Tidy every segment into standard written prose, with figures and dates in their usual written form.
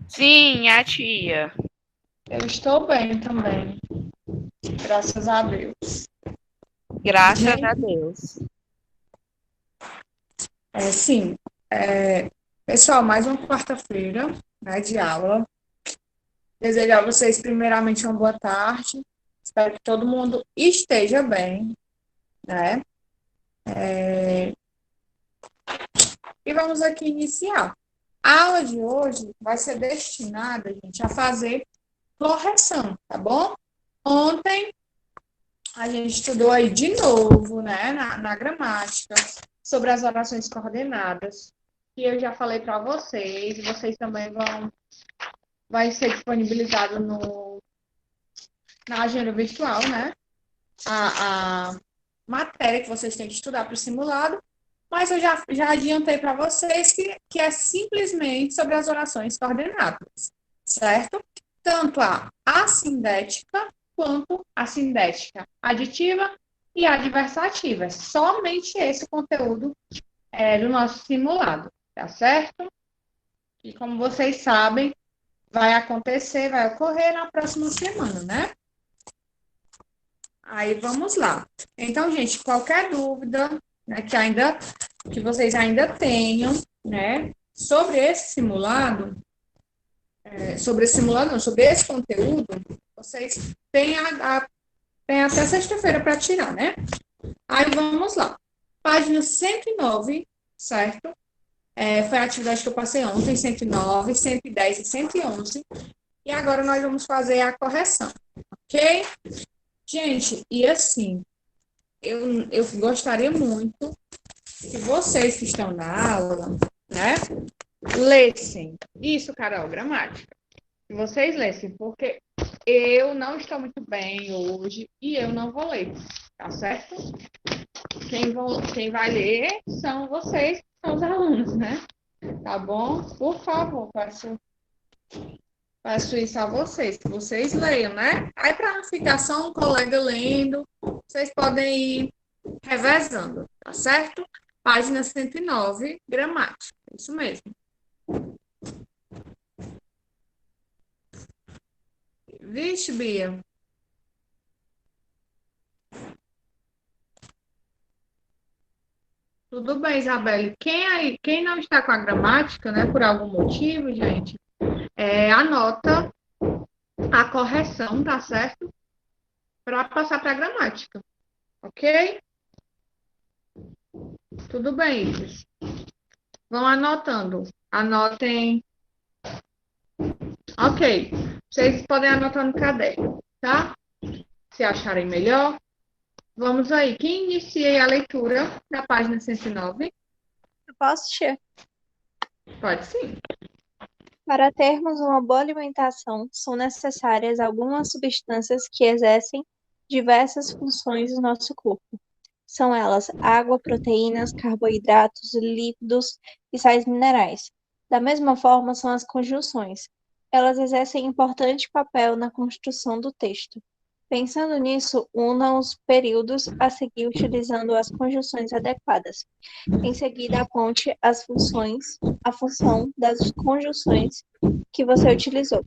Sim, a tia. Eu estou bem também, graças a Deus. Graças a Gente, Deus. sim, pessoal, mais uma quarta-feira, né, de aula. Desejar a vocês, primeiramente, uma boa tarde. Espero que todo mundo esteja bem, né? E vamos aqui iniciar. A aula de hoje vai ser destinada, gente, a fazer correção, tá bom? Ontem a gente estudou aí de novo, né, na gramática, sobre as orações coordenadas, que eu já falei para vocês, e vocês também vai ser disponibilizado na agenda virtual, né, a matéria que vocês têm que estudar para o simulado, mas eu já adiantei para vocês que é simplesmente sobre as orações coordenadas, certo? Tanto a assindética quanto a sindética aditiva e adversativa. É somente esse conteúdo do nosso simulado, tá certo? E como vocês sabem, vai ocorrer na próxima semana, né? Aí vamos lá. Então, gente, qualquer dúvida, né, que vocês ainda tenham, né, sobre esse conteúdo, vocês têm até sexta-feira para tirar, né? Aí vamos lá. Página 109, certo? Foi a atividade que eu passei ontem, 109, 110 e 111. E agora nós vamos fazer a correção, ok? Gente, e assim, eu gostaria muito que vocês que estão na aula, né, lessem. Isso, Carol, gramática. Que vocês lessem, porque eu não estou muito bem hoje e eu não vou ler, tá certo? Quem vai ler são vocês, que são os alunos, né? Tá bom? Por favor, peço isso a vocês, que vocês leiam, né? Aí, para não ficar só um colega lendo, vocês podem ir revezando, tá certo? Página 109, gramática. Isso mesmo. Vixe, Bia. Tudo bem, Isabelle. Quem não está com a gramática, né, por algum motivo, gente, anota a correção, tá certo? Para passar para a gramática, ok? Tudo bem, Isis. Vão anotando. Anotem. Ok. Vocês podem anotar no caderno, tá? Se acharem melhor. Vamos aí. Quem inicia a leitura da página 109? Eu posso, tia? Pode sim. Para termos uma boa alimentação, são necessárias algumas substâncias que exercem diversas funções no nosso corpo. São elas água, proteínas, carboidratos, lípidos e sais minerais. Da mesma forma, são as conjunções. Elas exercem importante papel na construção do texto. Pensando nisso, una os períodos a seguir utilizando as conjunções adequadas. Em seguida, aponte a função das conjunções que você utilizou.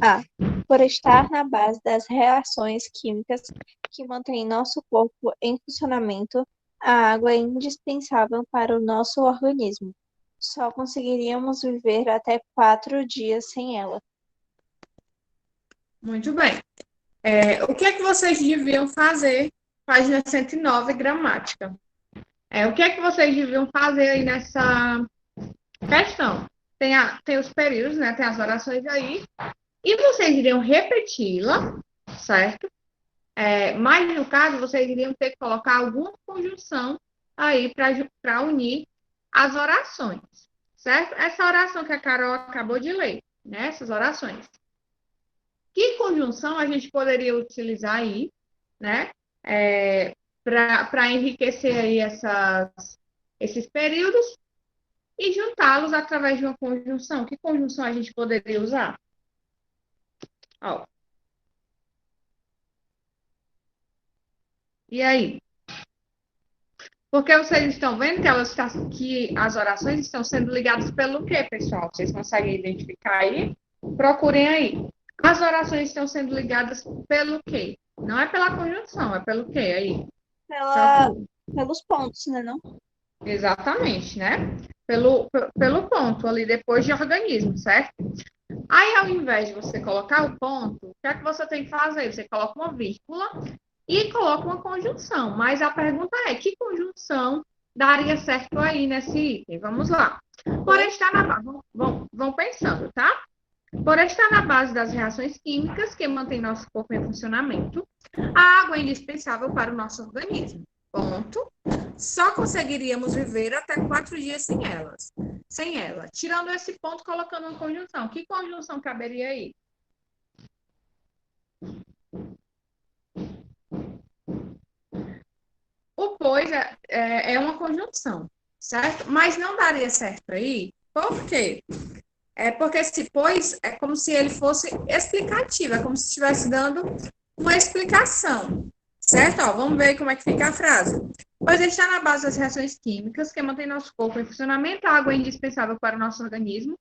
A. Por estar na base das reações químicas que mantêm nosso corpo em funcionamento, a água é indispensável para o nosso organismo. Só conseguiríamos viver até 4 dias sem ela. Muito bem. O que é que vocês deviam fazer? Página 109, gramática. O que é que vocês deviam fazer aí nessa questão? Tem os períodos, né? Tem as orações aí. E vocês iriam repeti-la, certo? Mas, no caso, vocês iriam ter que colocar alguma conjunção aí para unir as orações, certo? Essa oração que a Carol acabou de ler, né? Essas orações. Que conjunção a gente poderia utilizar aí, né? Para enriquecer aí esses períodos e juntá-los através de uma conjunção. Que conjunção a gente poderia usar? Ó. E aí? Porque vocês estão vendo que as orações estão sendo ligadas pelo quê, pessoal? Vocês conseguem identificar aí? Procurem aí. As orações estão sendo ligadas pelo quê? Não é pela conjunção, é pelo quê aí? Pela, Procure. pelos pontos, né, não? Exatamente, né? Pelo ponto ali depois de organismo, certo? Aí, ao invés de você colocar o ponto, o que é que você tem que fazer? Você coloca uma vírgula e coloca uma conjunção. Mas a pergunta é, que conjunção daria certo aí nesse item? Vamos lá. Por estar na base, vão pensando, tá? Por estar na base das reações químicas que mantêm nosso corpo em funcionamento, a água é indispensável para o nosso organismo. Ponto. Só conseguiríamos viver até 4 dias sem elas. Sem ela. Tirando esse ponto, colocando uma conjunção. Que conjunção caberia aí? O pois é uma conjunção, certo? Mas não daria certo aí. Por quê? É porque esse pois é como se ele fosse explicativo, é como se estivesse dando uma explicação, certo? Ó, vamos ver como é que fica a frase. Pois está na base das reações químicas que mantém nosso corpo em funcionamento, a água é indispensável para o nosso organismo,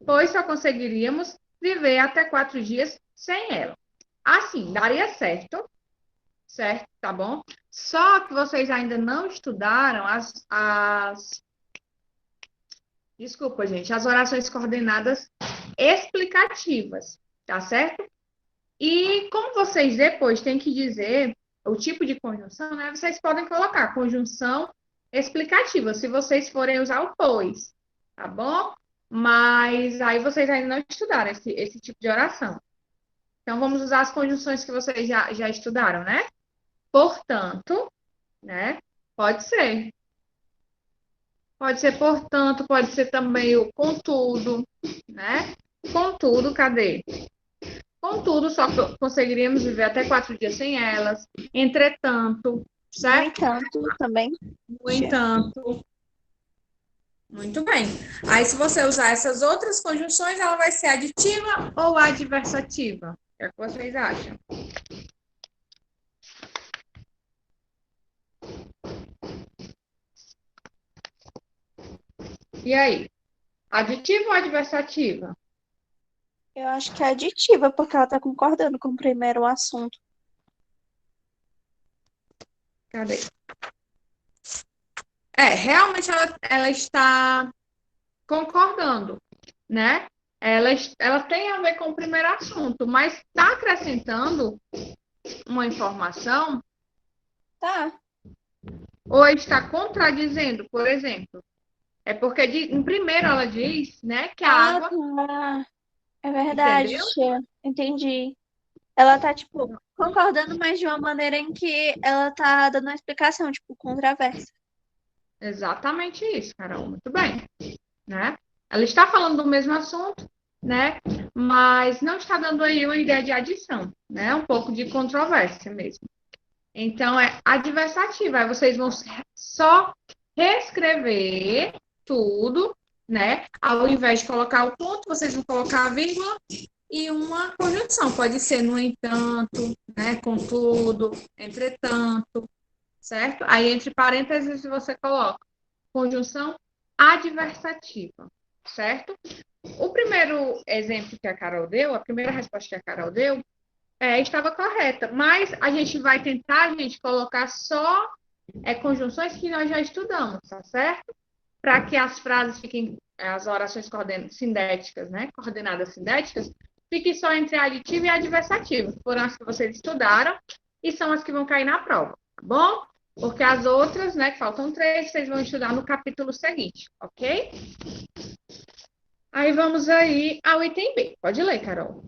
pois só conseguiríamos viver até 4 dias sem ela. Assim, daria certo, certo? Tá bom? Só que vocês ainda não estudaram desculpa, gente, as orações coordenadas explicativas, tá certo? E como vocês depois têm que dizer o tipo de conjunção, né? Vocês podem colocar conjunção explicativa, se vocês forem usar o pois, tá bom? Mas aí vocês ainda não estudaram esse tipo de oração. Então, vamos usar as conjunções que vocês já estudaram, né? Portanto, né? Pode ser. Pode ser portanto, pode ser também o contudo, né? Contudo, cadê? Contudo, só conseguiríamos viver até 4 dias sem elas. Entretanto, No certo? entanto, também. No entanto, muito bem. Aí, se você usar essas outras conjunções, ela vai ser aditiva ou adversativa? O que é que vocês acham? E aí? Aditiva ou adversativa? Eu acho que é aditiva, porque ela tá concordando com o primeiro assunto. Cadê? Realmente ela está concordando, né? Ela tem a ver com o primeiro assunto, mas está acrescentando uma informação Tá. ou está contradizendo, por exemplo. É porque em primeiro ela diz, né, que a Ah, água, tá. É verdade, entendeu? tia. Entendi. Ela tá, tipo, concordando, mas de uma maneira em que ela tá dando uma explicação, tipo, contraversa. Exatamente isso, Carol, muito bem, né? Ela está falando do mesmo assunto, né? Mas não está dando aí uma ideia de adição, né? Um pouco de controvérsia mesmo. Então, é adversativa. Aí vocês vão só reescrever tudo, né? Ao invés de colocar o ponto, vocês vão colocar a vírgula e uma conjunção. Pode ser no entanto, né? Contudo, entretanto, certo? Aí, entre parênteses, você coloca conjunção adversativa, certo? O primeiro exemplo que a Carol deu, a primeira resposta que a Carol deu, estava correta, mas a gente vai tentar, gente, colocar só conjunções que nós já estudamos, tá certo? Para que as frases fiquem, as orações sindéticas, né? Coordenadas sindéticas, fiquem só entre aditivo e adversativo. Foram as que vocês estudaram e são as que vão cair na prova, tá bom? Porque as outras, né, que faltam 3, vocês vão estudar no capítulo seguinte, ok? Aí vamos aí ao item B. Pode ler, Carol.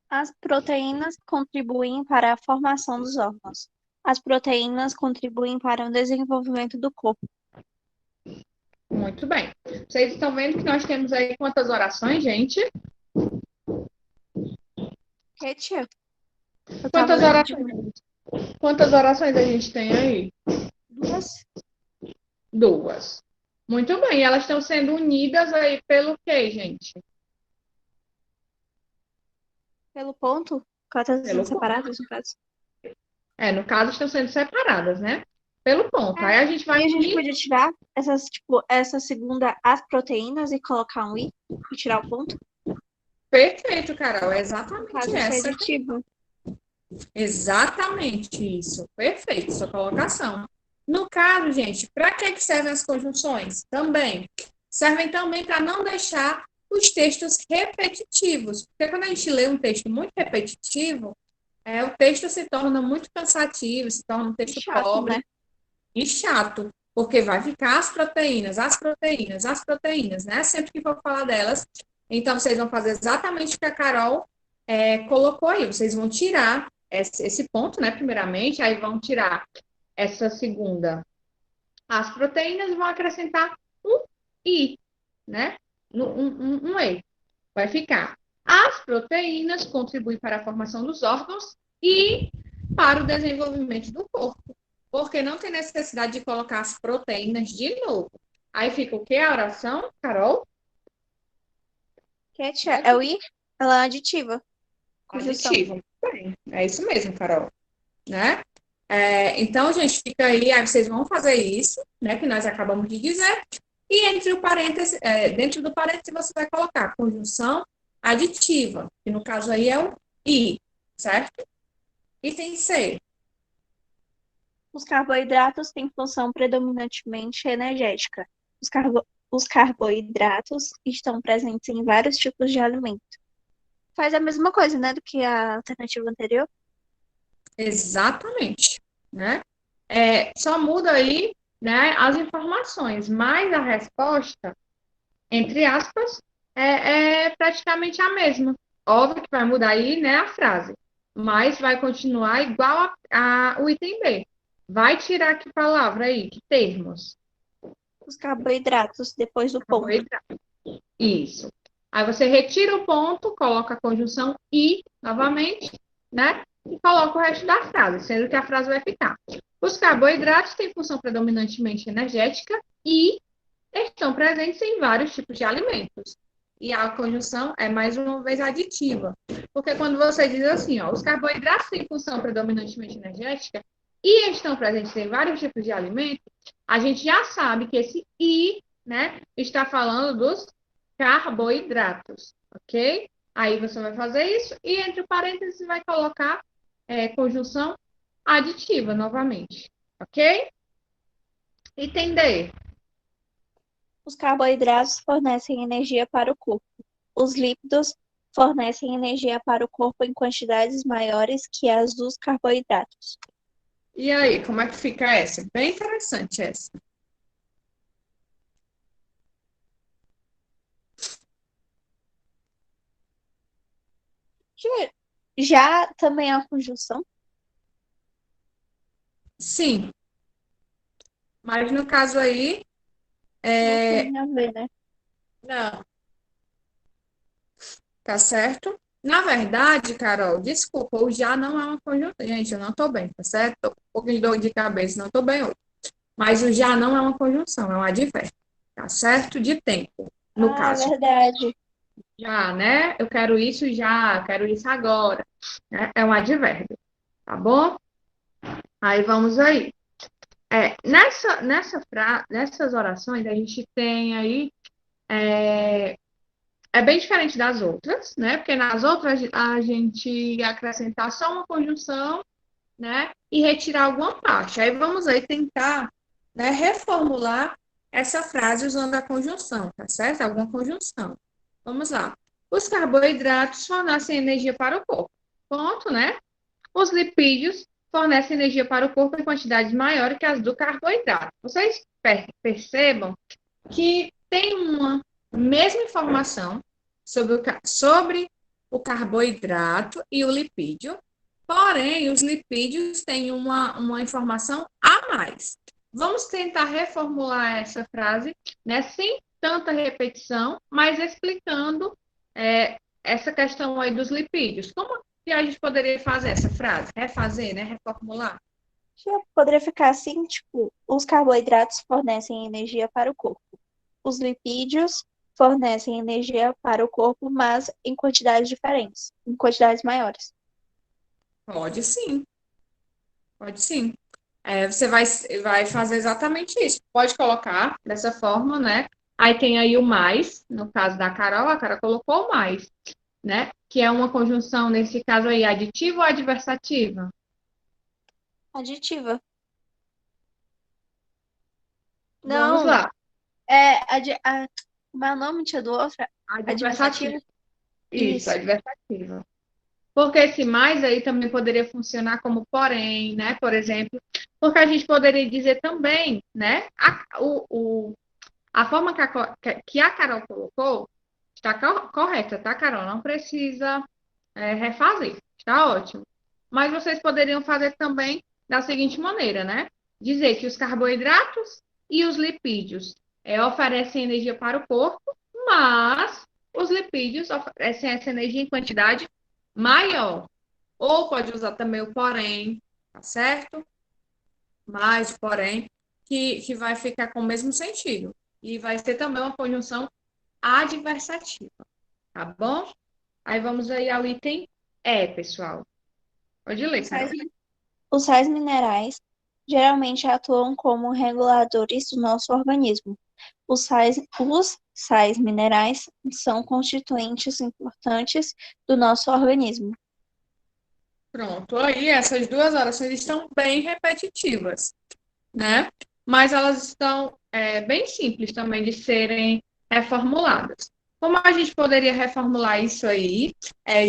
As proteínas contribuem para a formação dos órgãos. As proteínas contribuem para o desenvolvimento do corpo. Muito bem. Vocês estão vendo que nós temos aí quantas orações, gente? Que, tia? Eu tava Quantas lendo orações? Quantas orações a gente tem aí? duas. 2. Muito bem. Elas estão sendo unidas aí pelo quê, gente? Pelo ponto, que elas estão Pelo sendo separadas, no caso. no caso, estão sendo separadas, né? pelo ponto. Aí a gente vai E a gente unir. podia tirar essa segunda, as proteínas, e colocar um i e tirar o ponto. Perfeito, Carol. É No exatamente caso, esse essa. aditivo. Exatamente isso. Perfeito, sua colocação. No caso, gente, para que servem as conjunções? Também. Servem também para não deixar os textos repetitivos. Porque quando a gente lê um texto muito repetitivo, o texto se torna muito cansativo, se torna um texto Chato, pobre né? e chato. Porque vai ficar as proteínas, as proteínas, as proteínas, né? Sempre que for falar delas. Então, vocês vão fazer exatamente o que a Carol colocou aí. Vocês vão tirar esse ponto, né? Primeiramente, aí vão tirar essa segunda, as proteínas, e vão acrescentar um i, né? Um e. Vai ficar. As proteínas contribuem para a formação dos órgãos e para o desenvolvimento do corpo. Porque não tem necessidade de colocar as proteínas de novo. Aí fica o que a oração, Carol? É o i, ela é aditiva. Conjunção. Aditivo. Bem, é isso mesmo, Carol. Né? Então, gente, fica aí vocês vão fazer isso, né, que nós acabamos de dizer, e entre o parêntese, dentro do parêntese você vai colocar conjunção aditiva, que no caso aí é o i, certo? Item C. Os carboidratos têm função predominantemente energética. Os carboidratos estão presentes em vários tipos de alimento. Faz a mesma coisa, né, do que a alternativa anterior. Exatamente, né? Só muda aí, né, as informações, mas a resposta, entre aspas, é praticamente a mesma. Óbvio que vai mudar aí, né, a frase, mas vai continuar igual o item B. Vai tirar que palavra aí, que termos? Os carboidratos, depois do ponto. Carboidrato. Isso. Aí você retira o ponto, coloca a conjunção e novamente, né? E coloca o resto da frase, sendo que a frase vai ficar. Os carboidratos têm função predominantemente energética e estão presentes em vários tipos de alimentos. E a conjunção é mais uma vez aditiva. Porque quando você diz assim, ó, os carboidratos têm função predominantemente energética e estão presentes em vários tipos de alimentos, a gente já sabe que esse i, né, está falando dos carboidratos, ok? Aí você vai fazer isso e entre parênteses vai colocar conjunção aditiva novamente, ok? Item D. Os carboidratos fornecem energia para o corpo. Os lípidos fornecem energia para o corpo em quantidades maiores que as dos carboidratos. E aí, como é que fica essa? Bem interessante essa. Já também a conjunção. Sim, mas no caso aí, Não tem a ver, né? não, tá certo? Na verdade, Carol, desculpa, o já não é uma conjunção. Gente, eu não tô bem, tá certo? Tô com um pouquinho de dor de cabeça, não tô bem hoje. Mas o já não é uma conjunção, é um advérbio, tá certo? De tempo, no Ah, é caso. verdade. Já, né? Eu quero isso já, eu quero isso agora, né? É um advérbio, tá bom? Aí vamos aí. Nessas orações, a gente tem aí. É bem diferente das outras, né? Porque nas outras a gente ia acrescentar só uma conjunção, né? E retirar alguma parte. Aí vamos aí tentar, né, reformular essa frase usando a conjunção, tá certo? Alguma conjunção. Vamos lá. Os carboidratos fornecem energia para o corpo. Ponto, né? Os lipídios fornecem energia para o corpo em quantidades maiores que as do carboidrato. Vocês percebam que tem uma mesma informação sobre o carboidrato e o lipídio, porém, os lipídios têm uma informação a mais. Vamos tentar reformular essa frase, né, sem tanta repetição, mas explicando essa questão aí dos lipídios. Como que a gente poderia fazer essa frase? Refazer, né? Reformular? Já poderia ficar assim, tipo, os carboidratos fornecem energia para o corpo. Os lipídios fornecem energia para o corpo, mas em quantidades diferentes, em quantidades maiores. Pode sim, pode sim. Você vai fazer exatamente isso. Pode colocar dessa forma, né? Aí tem aí o mais, no caso da Carol, a Carol colocou o mais, né? Que é uma conjunção, nesse caso aí, aditiva ou adversativa? Aditiva. Vamos Não, lá. como é o nome, tia, do outro? Adversativa. Adversativa? Isso, Isso. adversativa. Porque esse mais aí também poderia funcionar como porém, né? Por exemplo, porque a gente poderia dizer também, né? A forma que a Carol colocou está correta, tá, Carol? Não precisa refazer, está ótimo. Mas vocês poderiam fazer também da seguinte maneira, né? Dizer que os carboidratos e os lipídios oferecem energia para o corpo, mas os lipídios oferecem essa energia em quantidade maior. Ou pode usar também o porém, tá certo? Mais, porém, que vai ficar com o mesmo sentido. E vai ser também uma conjunção adversativa, tá bom? Aí vamos aí ao item pessoal. Pode ler, Os sais, Carol. os sais minerais geralmente atuam como reguladores do nosso organismo. Os sais minerais são constituintes importantes do nosso organismo. Pronto, aí essas duas orações estão bem repetitivas, né? Mas elas estão bem simples também de serem reformuladas. Como a gente poderia reformular isso aí?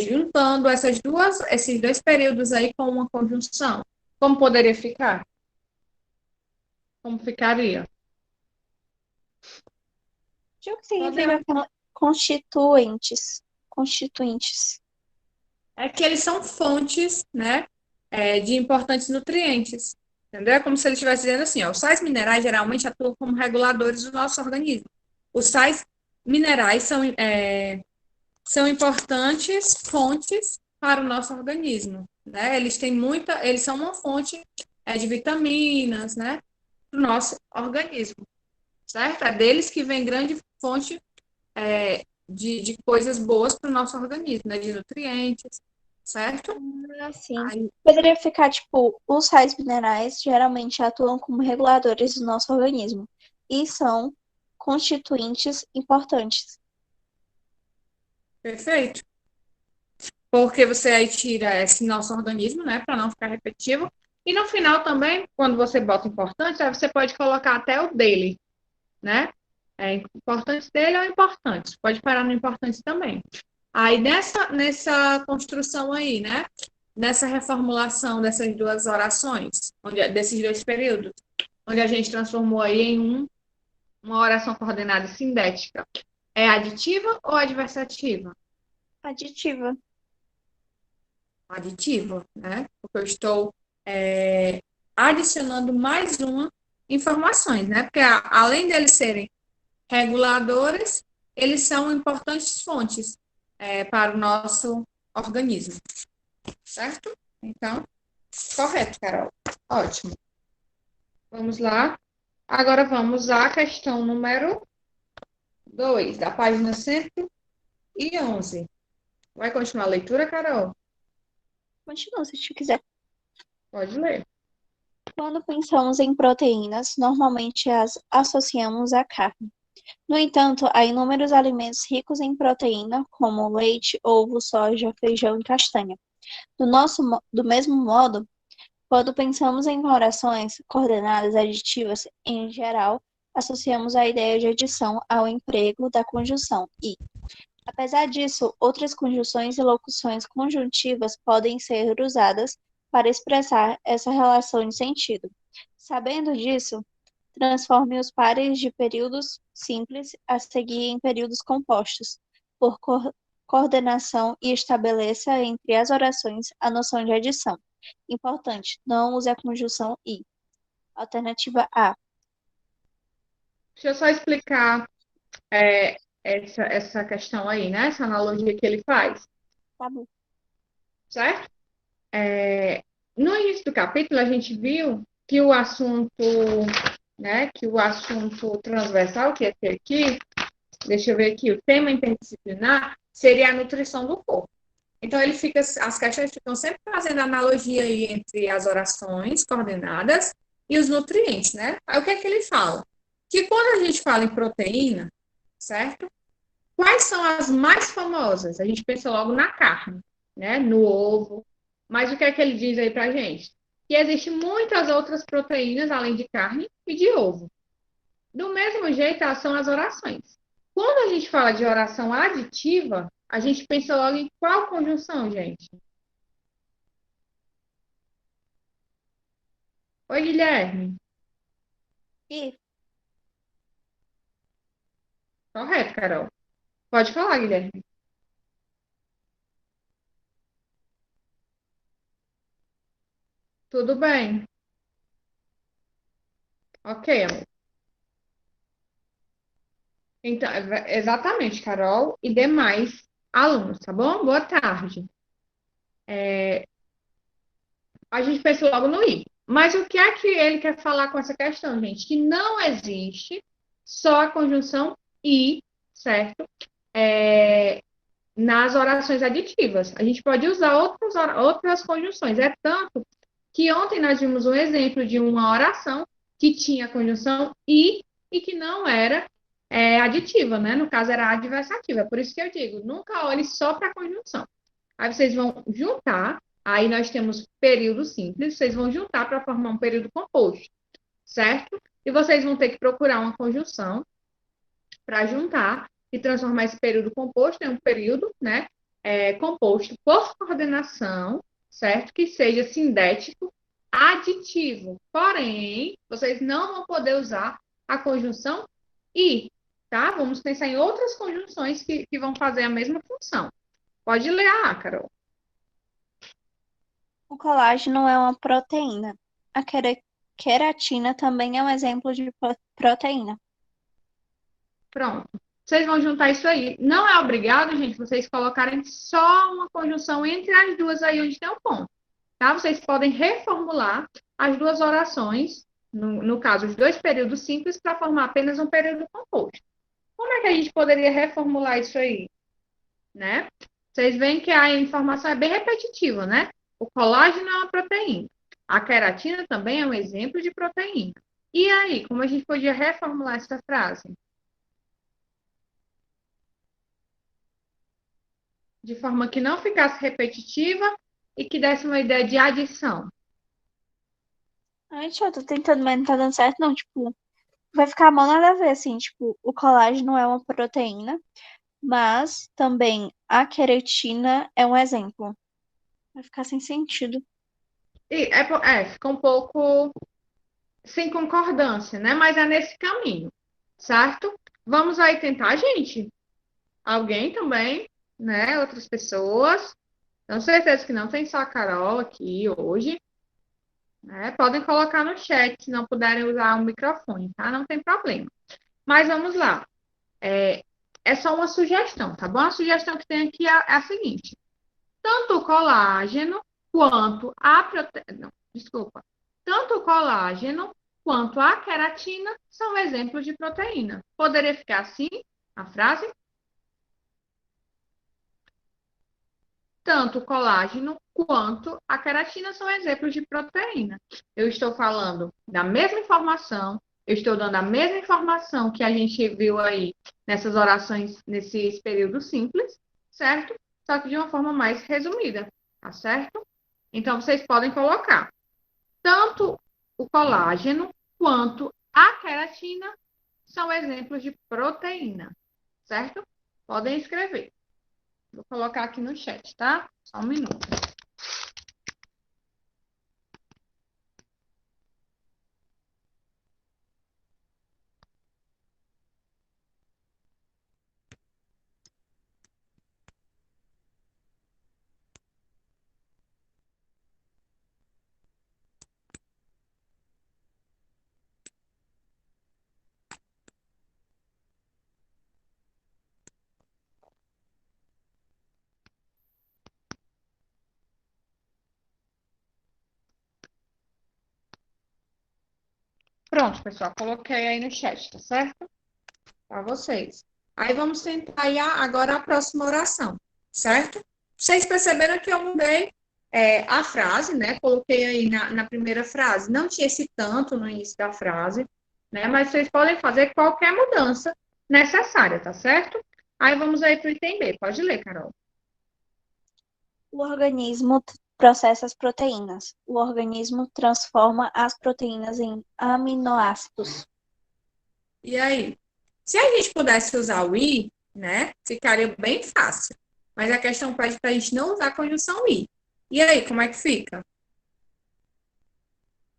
Juntando esses dois períodos aí com uma conjunção. Como poderia ficar? Como ficaria? O que significa constituintes? Constituintes. É que eles são fontes, né, de importantes nutrientes. Entendeu? É como se ele estivesse dizendo assim, ó, os sais minerais geralmente atuam como reguladores do nosso organismo. Os sais minerais são importantes fontes para o nosso organismo, né? Eles são uma fonte de vitaminas, né, para o nosso organismo, certo? É deles que vem grande fonte de coisas boas para o nosso organismo, né, de nutrientes, certo? Assim. Aí, Poderia ficar tipo, os sais minerais geralmente atuam como reguladores do nosso organismo e são constituintes importantes. perfeito. Porque você aí tira esse nosso organismo, né, para não ficar repetitivo. E no final também, quando você bota importante, aí você pode colocar até o dele, né? Importante dele ou importante. Pode parar no importante também. Aí nessa construção aí, né? Nessa reformulação dessas duas orações, desses dois períodos, onde a gente transformou aí em uma oração coordenada e sindética, é aditiva ou adversativa? Aditiva. Aditiva, né? Porque eu estou adicionando mais uma informações, né? Porque além deles serem reguladores, eles são importantes fontes para o nosso organismo, certo? Então, correto, Carol. Ótimo. Vamos lá. Agora vamos à questão número 2, da página 111. Vai continuar a leitura, Carol? Continua, se você quiser. Pode ler. Quando pensamos em proteínas, normalmente as associamos à carne. No entanto, há inúmeros alimentos ricos em proteína, como leite, ovo, soja, feijão e castanha. Do mesmo modo, quando pensamos em orações coordenadas aditivas, em geral, associamos a ideia de adição ao emprego da conjunção e, apesar disso, outras conjunções e locuções conjuntivas podem ser usadas para expressar essa relação de sentido. Sabendo disso, transforme os pares de períodos simples a seguir em períodos compostos, por coordenação e estabeleça entre as orações a noção de adição. Importante, não use a conjunção e. Alternativa A. Deixa eu só explicar essa questão aí, né? Essa analogia que ele faz, Tá bom. certo? No início do capítulo, a gente viu que o assunto, né, que o assunto transversal, que é esse aqui, deixa eu ver aqui, o tema interdisciplinar seria a nutrição do corpo. Então, as questões ficam sempre fazendo analogia aí entre as orações coordenadas e os nutrientes, né? Aí o que é que ele fala? Que quando a gente fala em proteína, certo? Quais são as mais famosas? A gente pensa logo na carne, né? No ovo. Mas o que é que ele diz aí pra gente? Que existem muitas outras proteínas além de carne e de ovo. Do mesmo jeito, elas são as orações. Quando a gente fala de oração aditiva, a gente pensa logo em qual conjunção, gente? Oi, Guilherme. E Correto, Carol. Pode falar, Guilherme. Tudo bem. Ok, amor. Então, exatamente, Carol e demais alunos, tá bom? Boa tarde. A gente pensa logo no I. Mas o que é que ele quer falar com essa questão, gente? Que não existe só a conjunção I, certo? É, nas orações aditivas. A gente pode usar outras conjunções. É tanto que ontem nós vimos um exemplo de uma oração que tinha a conjunção e que não era aditiva, né? No caso, era adversativa. Por isso que eu digo, nunca olhe só para a conjunção. Aí vocês vão juntar, aí nós temos período simples, vocês vão juntar para formar um período composto, certo? E vocês vão ter que procurar uma conjunção para juntar e transformar esse período composto em um período, né, composto por coordenação, certo? Que seja sindético, aditivo. Porém, vocês não vão poder usar a conjunção e, tá? Vamos pensar em outras conjunções que vão fazer a mesma função. Pode ler a Carol. o colágeno é uma proteína. A queratina também é um exemplo de proteína. Pronto. Vocês vão juntar isso aí. Não é obrigado, gente, vocês colocarem só uma conjunção entre as duas aí onde tem o ponto. Tá? Vocês podem reformular as duas orações, no caso, os dois períodos simples, para formar apenas um período composto. Como é que a gente poderia reformular isso aí? Né? Vocês veem que a informação é bem repetitiva, né? O colágeno é uma proteína. A queratina também é um exemplo de proteína. E aí, como a gente podia reformular essa frase? De forma que não ficasse repetitiva e que desse uma ideia de adição. Ai, tia, eu tô tentando, mas não tá dando certo, não. Tipo, vai ficar mal nada a ver, assim. Tipo, o colágeno é uma proteína, mas também a queratina é um exemplo. Vai ficar sem sentido. E fica um pouco sem concordância, né? Mas é nesse caminho, certo? Vamos aí tentar, gente. Alguém também, né? Outras pessoas. Tenho certeza que não tem só a Carol aqui hoje, né? Podem colocar no chat se não puderem usar o microfone, tá? Não tem problema. Mas vamos lá. É só uma sugestão, tá bom? A sugestão que tem aqui é a seguinte: tanto o colágeno quanto a proteína. Não, desculpa. Tanto o colágeno quanto a queratina são exemplos de proteína. Poderia ficar assim a frase? Tanto o colágeno quanto a queratina são exemplos de proteína. Eu estou falando da mesma informação, eu estou dando a mesma informação que a gente viu aí nessas orações, nesses períodos simples, certo? Só que de uma forma mais resumida, tá certo? Então, vocês podem colocar tanto o colágeno quanto a queratina são exemplos de proteína, certo? Podem escrever. Vou colocar aqui no chat, tá? Só um minuto. Pronto, pessoal, coloquei aí no chat, tá certo? Para vocês. Aí vamos tentar aí agora a próxima oração, certo? Vocês perceberam que eu mudei a frase, né? Coloquei aí na primeira frase. Não tinha esse tanto no início da frase, né? Mas vocês podem fazer qualquer mudança necessária, tá certo? Aí vamos aí para o item B. Pode ler, Carol. O organismo processa as proteínas. O organismo transforma as proteínas em aminoácidos. E aí? Se a gente pudesse usar o i, né? Ficaria bem fácil. Mas a questão pede para a gente não usar a conjunção i. E aí, como é que fica?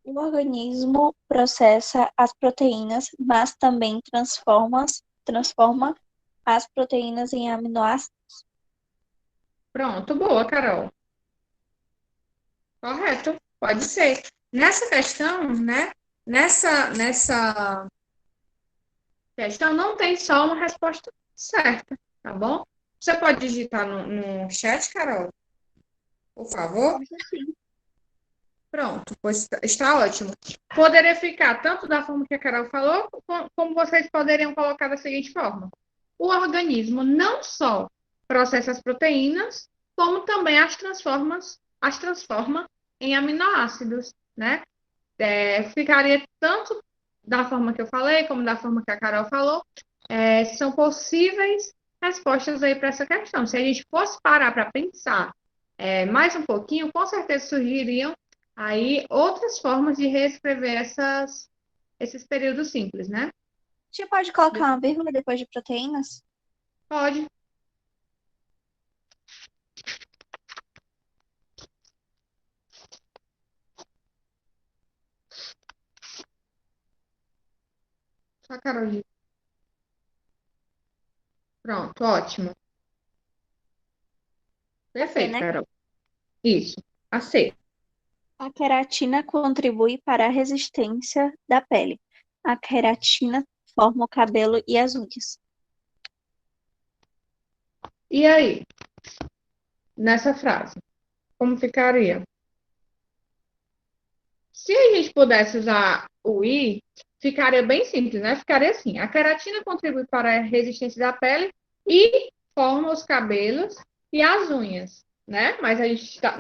O organismo processa as proteínas, mas também transforma as proteínas em aminoácidos. Pronto, boa, Carol. Correto, pode ser. Nessa questão, né? Nessa questão não tem só uma resposta certa, tá bom? Você pode digitar no chat, Carol, por favor? Pronto, pois está ótimo. Poderia ficar tanto da forma que a Carol falou, como vocês poderiam colocar da seguinte forma: o organismo não só processa as proteínas, como também as transforma em aminoácidos, né? Ficaria tanto da forma que eu falei, como da forma que a Carol falou. São possíveis respostas aí para essa questão. Se a gente fosse parar para pensar mais um pouquinho, com certeza surgiriam aí outras formas de reescrever esses períodos simples, né? A gente pode colocar uma vírgula depois de proteínas? Pode. Só, Carol. Pronto, ótimo. Perfeito, né? Carol. Isso. A C. A queratina contribui para a resistência da pele. A queratina forma o cabelo e as unhas. E aí? Nessa frase, como ficaria? Se a gente pudesse usar o i, ficaria bem simples, né? Ficaria assim: a queratina contribui para a resistência da pele e forma os cabelos e as unhas, né? Mas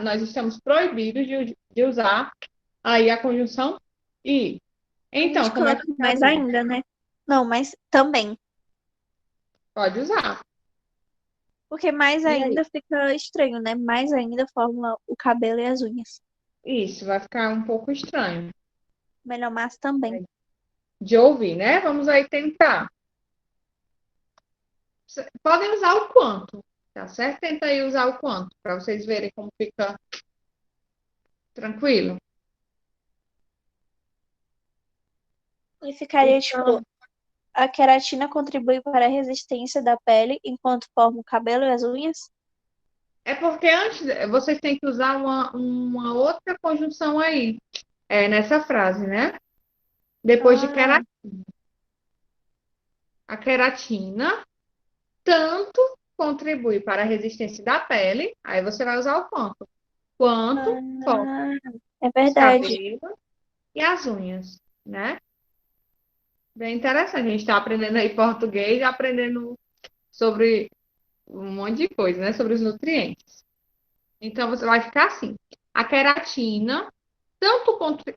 nós estamos proibidos de usar aí a conjunção i. A Então, gente como é coloca que mais ficaria? ainda, né? Não, mas também. Pode usar. Porque mais E aí? ainda fica estranho, né? Mais ainda forma o cabelo e as unhas. Isso, vai ficar um pouco estranho Melhor mas também. de ouvir, né? Vamos aí tentar. Podem usar o quanto, tá certo? Tenta aí usar o quanto, para vocês verem como fica tranquilo. E ficaria Então, tipo, a queratina contribui para a resistência da pele enquanto forma o cabelo e as unhas? é porque antes vocês têm que usar uma outra conjunção aí, nessa frase, né? Depois de Ah, a queratina, tanto contribui para a resistência da pele, aí você vai usar o quanto? Quanto forma ah, é os verdade. cabelos e as unhas, né? Bem interessante, a gente está aprendendo aí português e aprendendo sobre um monte de coisa, né? Sobre os nutrientes. Então, você vai ficar assim. A queratina, tanto contri-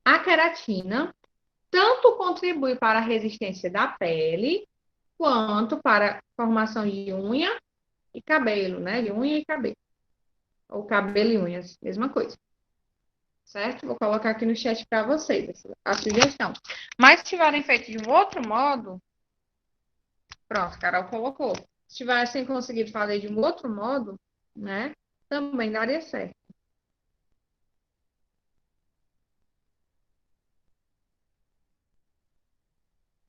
a queratina, tanto contribui para a resistência da pele, quanto para a formação de unha e cabelo, né? De unha e cabelo. Ou cabelo e unhas, mesma coisa. Certo? Vou colocar aqui no chat para vocês a sugestão. Mas se tiverem feito de um outro modo, pronto, Carol colocou. Se tivessem conseguido fazer de um outro modo, né? Também daria certo.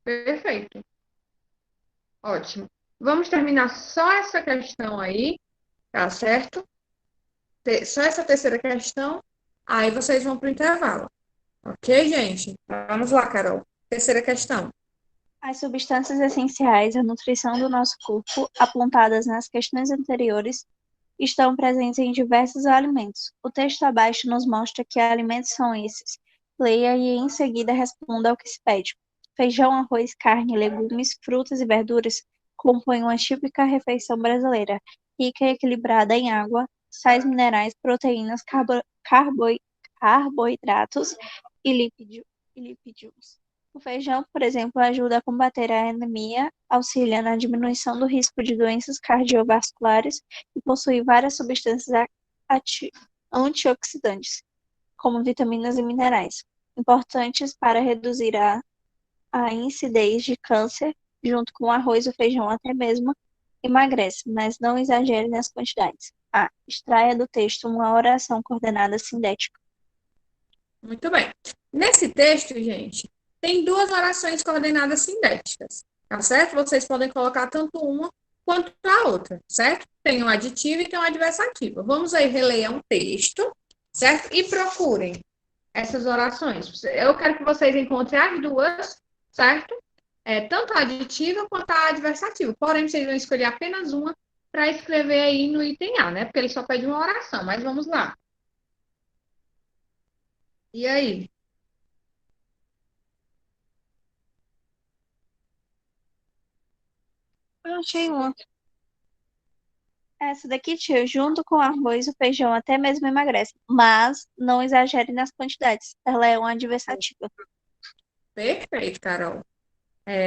Perfeito. Ótimo. Vamos terminar só essa questão aí, tá certo? Só essa terceira questão. Aí vocês vão para o intervalo. Ok, gente? Vamos lá, Carol. Terceira questão. As substâncias essenciais à nutrição do nosso corpo, apontadas nas questões anteriores, estão presentes em diversos alimentos. O texto abaixo nos mostra que alimentos são esses. Leia e em seguida responda ao que se pede. Feijão, arroz, carne, legumes, frutas e verduras compõem uma típica refeição brasileira, rica e equilibrada em água, sais minerais, proteínas, carboidratos e lipídios. O feijão, por exemplo, ajuda a combater a anemia, auxilia na diminuição do risco de doenças cardiovasculares e possui várias substâncias antioxidantes, como vitaminas e minerais, importantes para reduzir a incidência de câncer. Junto com o arroz, o feijão até mesmo emagrece, mas não exagere nas quantidades. Extraia do texto uma oração coordenada sintética. Muito bem. Nesse texto, gente, tem duas orações coordenadas sintéticas, tá certo? Vocês podem colocar tanto uma quanto a outra, certo? Tem um aditivo e tem um adversativo. Vamos aí reler um texto, certo? E procurem essas orações. Eu quero que vocês encontrem as duas, certo? Tanto a aditiva quanto a adversativa. Porém, vocês vão escolher apenas uma para escrever aí no item A, né? Porque ele só pede uma oração, mas vamos lá. E aí? Eu achei uma. Essa daqui, tio, junto com o arroz, o feijão até mesmo emagrece, mas não exagere nas quantidades. Ela é uma adversativa. Perfeito, Carol.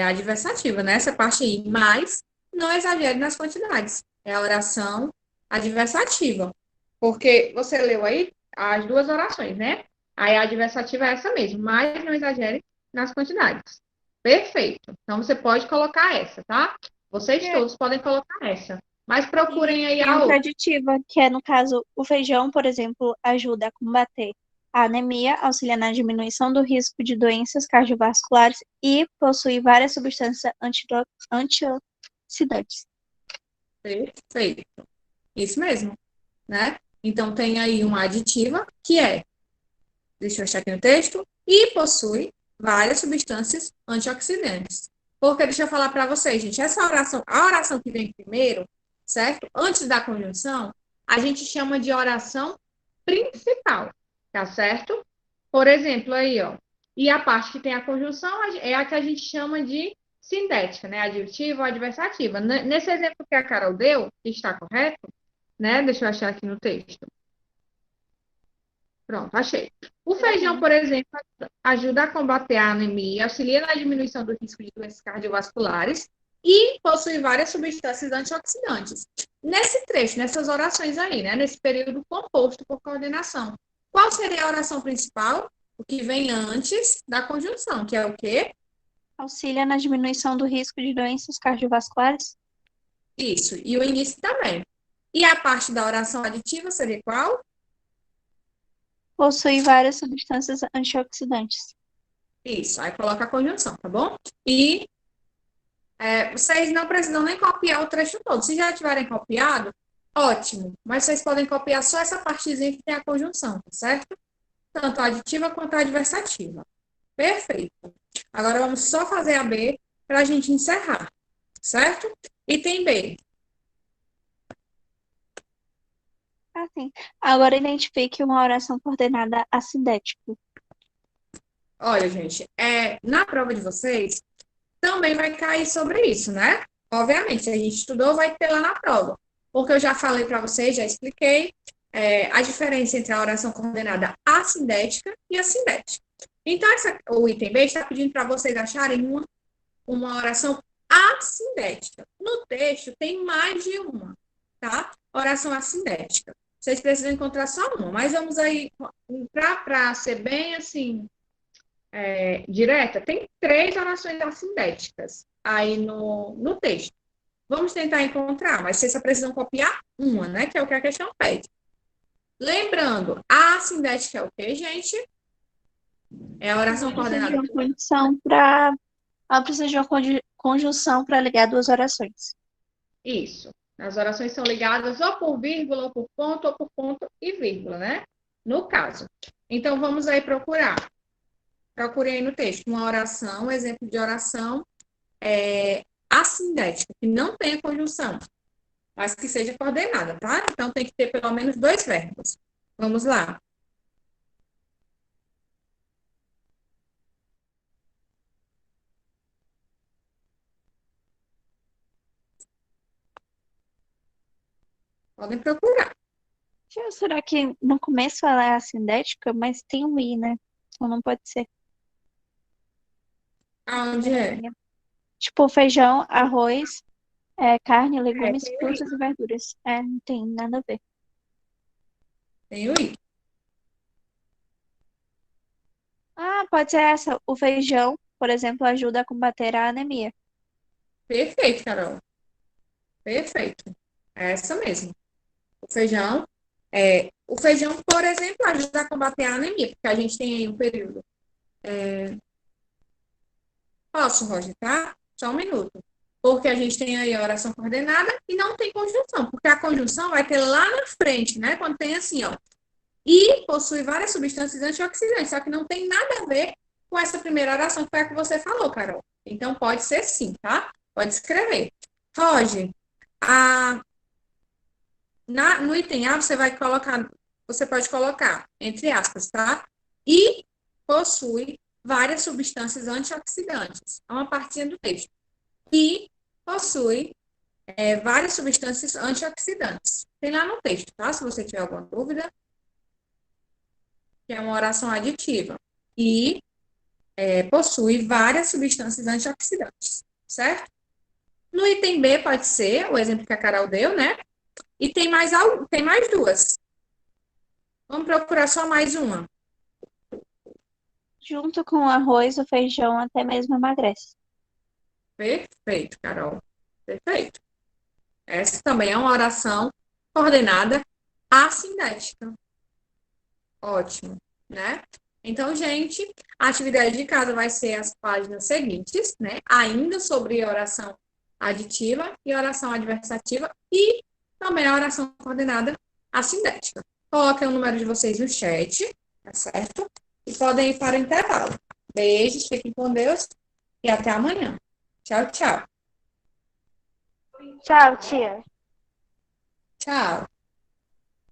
Adversativa, né? Essa parte aí. Mas não exagere nas quantidades. É a oração adversativa. Porque você leu aí as duas orações, né? Aí a adversativa é essa mesmo, mas não exagere nas quantidades. Perfeito. Então você pode colocar essa, tá? Vocês todos podem colocar essa. Mas procurem aí Tem a outra outra. aditiva, que é, no caso, o feijão, por exemplo, ajuda a combater a anemia, auxilia na diminuição do risco de doenças cardiovasculares e possui várias substâncias antioxidantes. Perfeito. Isso mesmo, né? Então tem aí uma aditiva que deixa eu achar aqui no texto, e possui várias substâncias antioxidantes. Porque deixa eu falar para vocês, gente, essa oração, a oração que vem primeiro, certo? Antes da conjunção, a gente chama de oração principal, tá certo? Por exemplo, aí, ó. E a parte que tem a conjunção é a que a gente chama de sintética, né? Adjetiva ou adversativa. Nesse exemplo que a Carol deu, que está correto, né? Deixa eu achar aqui no texto. Pronto, achei. O feijão, por exemplo, ajuda a combater a anemia, auxilia na diminuição do risco de doenças cardiovasculares e possui várias substâncias antioxidantes. Nesse trecho, nessas orações aí, né, nesse período composto por coordenação, qual seria a oração principal? O que vem antes da conjunção, que é o quê? Auxilia na diminuição do risco de doenças cardiovasculares. Isso, e o início também. E a parte da oração aditiva seria qual? Possui várias substâncias antioxidantes. Isso, aí coloca a conjunção, tá bom? E vocês não precisam nem copiar o trecho todo. Se já tiverem copiado, ótimo. Mas vocês podem copiar só essa partezinha que tem a conjunção, tá certo? Tanto a aditiva quanto a adversativa. Perfeito. Agora vamos só fazer a B para a gente encerrar, certo? Item B. Assim, agora identifique uma oração coordenada assindética. Olha, gente, na prova de vocês também vai cair sobre isso, né? Obviamente, se a gente estudou, vai ter lá na prova. Porque eu já falei para vocês, já expliquei a diferença entre a oração coordenada assindética e assindética. Então, o item B está pedindo para vocês acharem uma oração assindética. No texto tem mais de uma, tá? Oração assindética. Vocês precisam encontrar só uma, mas vamos aí, para ser bem assim, direta, tem 3 orações assindéticas aí no texto. Vamos tentar encontrar, mas vocês só precisam copiar uma, né? Que é o que a questão pede. Lembrando, a assindética é o quê, gente? É a oração coordenada. Ela precisa de uma conjunção para ligar duas orações. Isso. As orações são ligadas ou por vírgula, ou por ponto e vírgula, né? No caso. Então, vamos aí procurar. Procurei aí no texto uma oração, um exemplo de oração assindética, que não tenha conjunção, mas que seja coordenada, tá? Então, tem que ter pelo menos 2 verbos. Vamos lá. Podem procurar. Tia, será que no começo ela é assindética, mas tem um I, né? Então não pode ser. Aonde é? Tipo, feijão, arroz, carne, É, legumes, tem o I. frutas e verduras. É, não tem nada a ver. Tem o I. Ah, pode ser essa. O feijão, por exemplo, ajuda a combater a anemia. Perfeito, Carol. Perfeito. É essa mesmo. O feijão, por exemplo, ajuda a combater a anemia, porque a gente tem aí um período. Posso, Roger, tá? Só um minuto. Porque a gente tem aí a oração coordenada e não tem conjunção, porque a conjunção vai ter lá na frente, né? Quando tem assim, ó. E possui várias substâncias antioxidantes, só que não tem nada a ver com essa primeira oração que foi a que você falou, Carol. Então pode ser sim, tá? Pode escrever. Roger, a, no item A você pode colocar, entre aspas, tá? E possui várias substâncias antioxidantes. É uma partinha do texto. E possui várias substâncias antioxidantes. Tem lá no texto, tá? Se você tiver alguma dúvida, que é uma oração aditiva. E possui várias substâncias antioxidantes, certo? No item B pode ser o exemplo que a Carol deu, né? E tem mais duas. Vamos procurar só mais uma. Junto com o arroz, o feijão até mesmo emagrece. Perfeito, Carol. Perfeito. Essa também é uma oração coordenada assindética. Ótimo, né? Então, gente, a atividade de casa vai ser as páginas seguintes, né? Ainda sobre oração aditiva e oração adversativa e também a oração coordenada assindética. Coloquem o número de vocês no chat, tá certo? E podem ir para o intervalo. Beijos, fiquem com Deus e até amanhã. Tchau, tchau. Tchau, tia. Tchau.